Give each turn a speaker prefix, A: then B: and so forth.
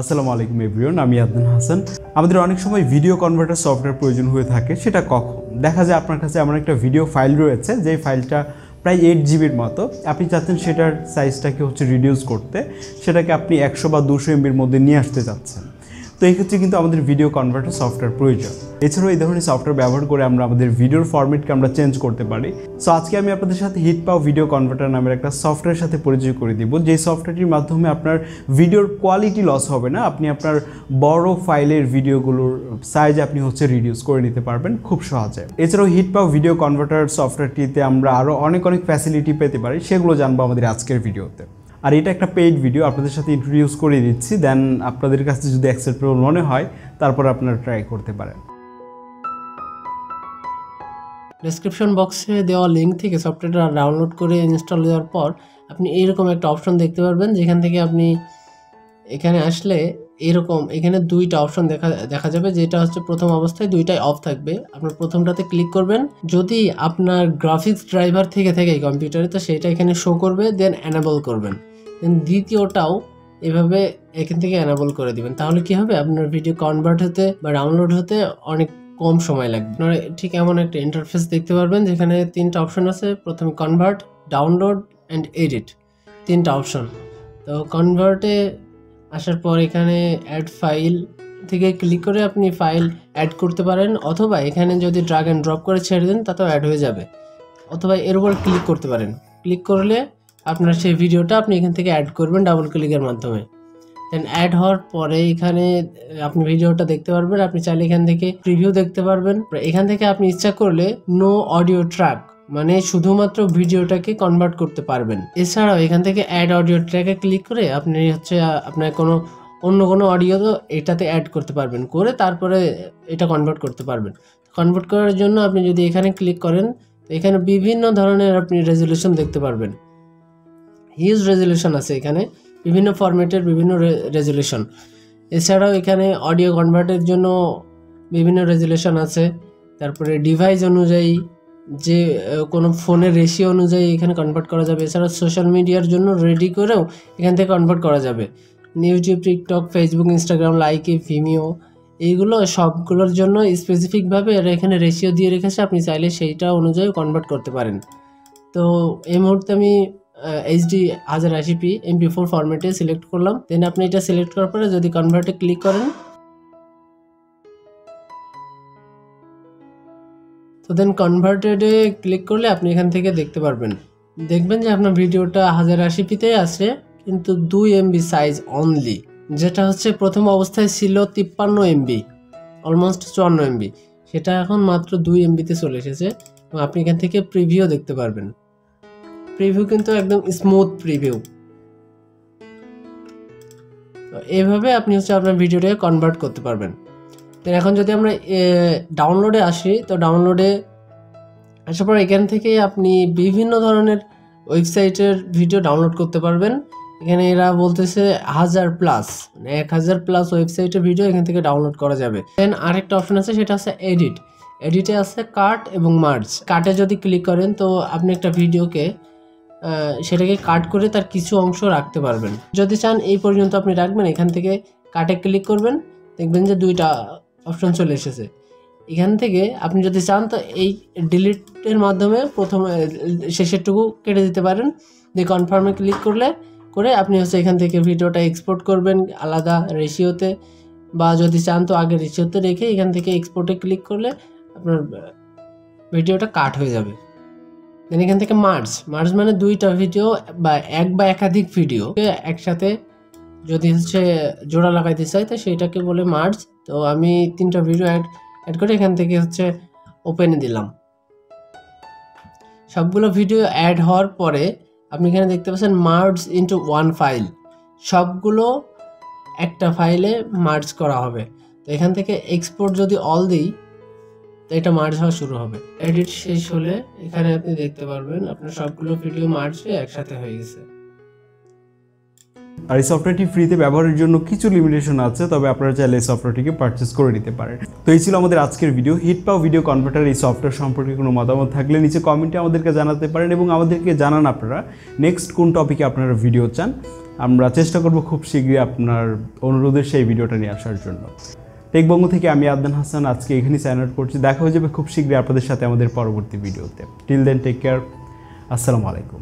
A: আসসালামু আলাইকুম এভরিওয়ান, আমি আদনান হাসান। আমাদের অনেক সময় ভিডিও কনভার্টার সফটওয়্যার প্রয়োজন হয়ে থাকে। সেটা কখন দেখা যায় আপনার কাছে এমন একটা ভিডিও ফাইল রয়েছে যে ফাইলটা প্রায় 8 জিবির মতো, আপনি চাচ্ছেন সেটার সাইজটাকে রিডিউস করতে, সেটাকে আপনি 100 বা 200 এমবির মধ্যে নিয়ে আসতে চাচ্ছেন। তো এই ক্ষেত্রে কিন্তু আমাদের ভিডিও কনভার্টার সফটওয়্যার প্রয়োজন। এছাড়াও এই ধরনের সফটওয়্যার ব্যবহার করে আমরা আমাদের ভিডিওর ফরম্যাটকে আমরা চেঞ্জ করতে পারি। সো আজকে আমি আপনাদের সাথে HitPaw ভিডিও কনভার্টার নামের একটা সফটওয়্যারের সাথে পরিচয় করে দিব, যে সফটওয়্যারটির মাধ্যমে আপনার ভিডিওর কোয়ালিটি লস হবে না। আপনি আপনার বড় ফাইলের ভিডিওগুলোর সাইজ আপনি রিডিউস করে নিতে পারবেন খুব সহজে। এছাড়াও HitPaw ভিডিও কনভার্টার সফটওয়্যারটিতে আমরা আরও অনেক ফ্যাসিলিটি পেতে পারি, সেগুলো জানবো আমাদের আজকের ভিডিওতে। আর এটা একটা পেইড ভিডিও, আপনাদের সাথে ইন্ট্রোডিউস করে দিচ্ছি, দেন আপনাদের কাছে যদি অ্যাকসেপ্টেবল মনে হয় তারপর আপনারা ট্রাই করতে পারেন।
B: ডেসক্রিপশন বক্সে দেওয়া লিঙ্ক থেকে সফটওয়্যারটা ডাউনলোড করে ইনস্টল দেওয়ার পর আপনি এইরকম একটা অপশন দেখতে পারবেন, যেখান থেকে আপনি এখানে আসলে এখানে দুইটা অপশন দেখা যাবে, যেটা প্রথম অবস্থায় দুইটাই অফ থাকবে। আপনার প্রথমটাতে ক্লিক করবেন, যদি আপনার গ্রাফিক্স ড্রাইভার থেকে থাকে কম্পিউটারে তো সেটা এখানে শো করবে, দেন এনাবল করবেন। দেন দ্বিতীয়টাও এভাবে এখান থেকে এনাবল করে দিবেন। তাহলে কি হবে, আপনার ভিডিও কনভার্ট হতে বা ডাউনলোড হতে অনেক কম সময় লাগবে। আপনারা ঠিক এমন একটা ইন্টারফেস দেখতে পারবেন, যেখানে তিনটা অপশন আছে। প্রথমে কনভার্ট, ডাউনলোড অ্যান্ড এডিট, তিনটা অপশন। তো কনভার্টে আসার পর এখানে অ্যাড ফাইল থেকে ক্লিক করে আপনি ফাইল অ্যাড করতে পারেন, অথবা এখানে যদি ড্রাগ অ্যান্ড ড্রপ করে ছেড়ে দেন তাতেও অ্যাড হয়ে যাবে, অথবা এর উপর ক্লিক করতে পারেন। ক্লিক করলে আপনার সেই ভিডিওটা আপনি এখান থেকে অ্যাড করবেন ডাবল ক্লিকের মাধ্যমে। দেন অ্যাড হওয়ার পরে এখানে আপনি ভিডিওটা দেখতে পারবেন। আপনি চাইলে এখান থেকে প্রিভিউ দেখতে পারবেন। এখান থেকে আপনি ইচ্ছা করলে নো অডিও ট্র্যাক, মানে শুধুমাত্র ভিডিওটাকে কনভার্ট করতে পারবেন। এছাড়াও এখান থেকে অ্যাড অডিও ট্র্যাকে ক্লিক করে আপনি আপনার অন্য কোনো অডিও তো এটাতে অ্যাড করতে পারবেন, করে তারপরে এটা কনভার্ট করতে পারবেন। কনভার্ট করার জন্য আপনি যদি এখানে ক্লিক করেন তো এখানে বিভিন্ন ধরনের আপনি রেজুলেশন দেখতে পারবেন। হিউজ রেজুলেশন আছে এখানে, বিভিন্ন ফরম্যাটের বিভিন্ন রেজুলেশন। এছাড়াও এখানে অডিও কনভার্টের জন্য বিভিন্ন রেজুলেশন আছে। তারপরে ডিভাইস অনুযায়ী, যে কোনো ফোনের রেশিও অনুযায়ী এখানে কনভার্ট করা যাবে। এছাড়াও সোশ্যাল মিডিয়ার জন্য রেডি করেও এখান থেকে কনভার্ট করা যাবে। YouTube, TikTok, Facebook, Instagram, Likee, Vimeo, এইগুলো সবগুলোর জন্য স্পেসিফিকভাবে এরা এখানে রেশিও দিয়ে রেখেছে, আপনি চাইলে সেইটা অনুযায়ী কনভার্ট করতে পারেন। তো এই মুহূর্তে আমি HD 1080p Mp4 ফরম্যাটে সিলেক্ট করলাম। দেন আপনি এটা সিলেক্ট করার পরে যদি কনভার্টে ক্লিক করেন তো দেন কনভার্টেডে ক্লিক করলে আপনি এখান থেকে দেখতে পারবেন, দেখবেন যে আপনার ভিডিওটা 1080pতে আছে, কিন্তু 2 MB সাইজ অনলি, যেটা প্রথম অবস্থায় ছিল 53 MB, অলমোস্ট 54 MB, সেটা এখন মাত্র 2 MBতে চলে এসেছে। এবং আপনি এখান থেকে প্রিভিউ দেখতে পারবেন। প্রিভিউ কিন্তু একদম স্মুথ প্রিভিউ। তো এইভাবে আপনি আপনার ভিডিওটাকে কনভার্ট করতে পারবেন। তো এখন যদি আমরা ডাউনলোডে আসি, তো ডাউনলোডে আসার পর এখান থেকে আপনি বিভিন্ন ধরনের ওয়েবসাইটের ভিডিও ডাউনলোড করতে পারবেন। এখানে এরা বলতেছে 1000+, মানে 1000+ ওয়েবসাইটের ভিডিও এখান থেকে ডাউনলোড করা যাবে। দেন আরেকটা অপশন আছে, সেটা এডিট। এডিটে আছে কাট এবং মার্জ। কাটে যদি ক্লিক করেন তো আপনি একটা ভিডিওকে সেটাকে কাট করে তার কিছু অংশ রাখতে পারবেন। যদি চান এই পর্যন্ত আপনি রাখবেন, এখান থেকে কাটে ক্লিক করবেন, দেখবেন যে দুইটা অপশন চলে এসেছে। এখান থেকে আপনি যদি চান তো এই ডিলিটের মাধ্যমে শেষেরটুকু কেটে দিতে পারেন। দিয়ে কনফার্মে ক্লিক করে আপনি এখান থেকে ভিডিওটা এক্সপোর্ট করবেন আলাদা রেশিওতে, বা যদি চান তো আগে রেশিওতে রেখে এখান থেকে এক্সপোর্টে ক্লিক করলে আপনার ভিডিওটা কাট হয়ে যাবে। দেন এখান থেকে মার্জ মানে দুইটা ভিডিও বা একাধিক ভিডিও একসাথে যদি জোড়া লাগাইতে চাই তো সেইটাকে বলে মার্জ। তো আমি 3টা ভিডিও অ্যাড করে এখান থেকে ওপেনে দিলাম। সবগুলো ভিডিও অ্যাড হওয়ার পরে আপনি এখানে দেখতে পাচ্ছেন মার্জ ইনটু ওয়ান ফাইল, সবগুলো একটা ফাইলে মার্জ করা হবে। তো এখান থেকে এক্সপোর্ট যদি অল দিই তো এটা মার্জ হওয়া শুরু হবে। এডিট শেষ হলে এখানে আপনি দেখতে পারবেন আপনার সবগুলো ভিডিও মার্জ হয়ে একসাথে হয়ে গেছে।
A: আর এই সফটওয়্যারটি ফ্রিতে ব্যবহারের জন্য কিছু লিমিটেশন আছে, তবে আপনারা চাইলে এই সফটওয়্যারটিকে পারচেস করে নিতে পারেন। তো এই ছিল আমাদের আজকের ভিডিও। HitPaw ভিডিও কনভার্টার এই সফটওয়্যার সম্পর্কে কোনো মতামত থাকলে নিচে কমেন্টে আমাদেরকে জানাতে পারেন, এবং আমাদেরকে জানান আপনারা নেক্সট কোন টপিকে আপনারা ভিডিও চান। আমরা চেষ্টা করব খুব শীঘ্রই আপনার অনুরোধের সেই ভিডিওটা নিয়ে আসার জন্য। টেক বঙ্গ থেকে আমি আদনান হাসান আজকে এখানেই সাইন আউট করছি। দেখা হয়ে যাবে খুব শীঘ্রই আপনাদের সাথে আমাদের পরবর্তী ভিডিওতে। টিল দেন টেক কেয়ার, আসসালামু আলাইকুম।